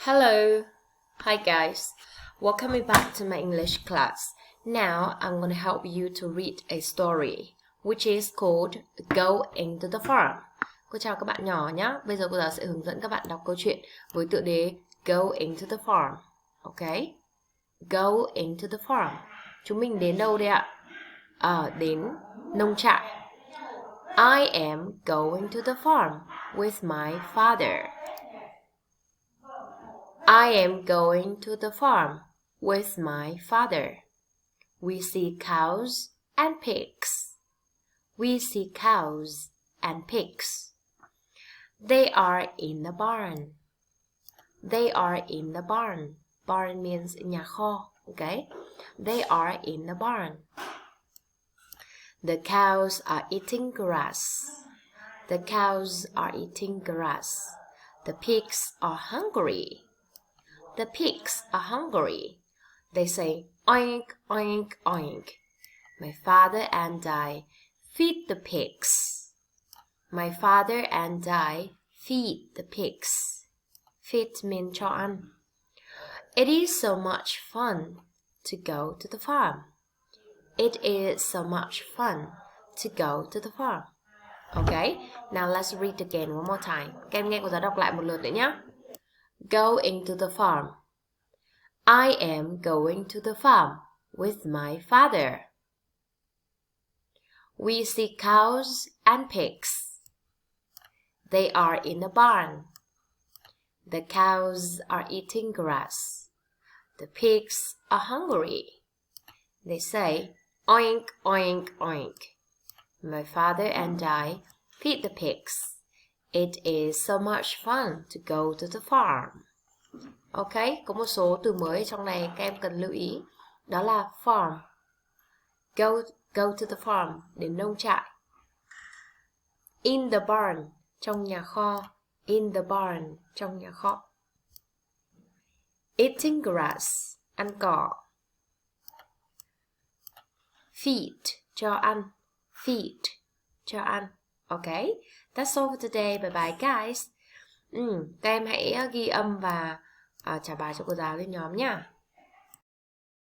Hello, hi guys, welcome back to my English class. Now I'm going to help you to read a story which is called Go into the Farm. Cô chào các bạn nhỏ nhé. Bây giờ cô giáo sẽ hướng dẫn các bạn đọc câu chuyện với tựa đề Go into the Farm. Ok, Go into the Farm. Chúng mình đến đâu đây ạ? Đến nông trại. I am going to the farm with my father. I am going to the farm with my father. We see cows and pigs. We see cows and pigs. They are in the barn. They are in the barn. Barn means nhà kho, okay? They are in the barn. The cows are eating grass. The cows are eating grass. The pigs are hungry. The pigs are hungry. They say, oink, oink, oink. My father and I feed the pigs. My father and I feed the pigs. Feed means cho ăn. It is so much fun to go to the farm. It is so much fun to go to the farm. Okay, now let's read again one more time. Các em nghe cô giáo đọc lại một lượt nữa nhé. Go into the farm. I am going to the farm with my father. We see cows and pigs. They are in a barn. The cows are eating grass. The pigs are hungry. They say, oink, oink, oink. My father and I feed the pigs. It is so much fun to go to the farm. Ok, có một số từ mới trong này các em cần lưu ý. Đó là farm. Go to the farm, đến nông trại. In the barn, trong nhà kho. In the barn, trong nhà kho. Eating grass, ăn cỏ. Feed, cho ăn. Feed, cho ăn. Ok, that's all for today. Bye bye guys. Các em hãy ghi âm và trả bài cho cô giáo lên nhóm nha.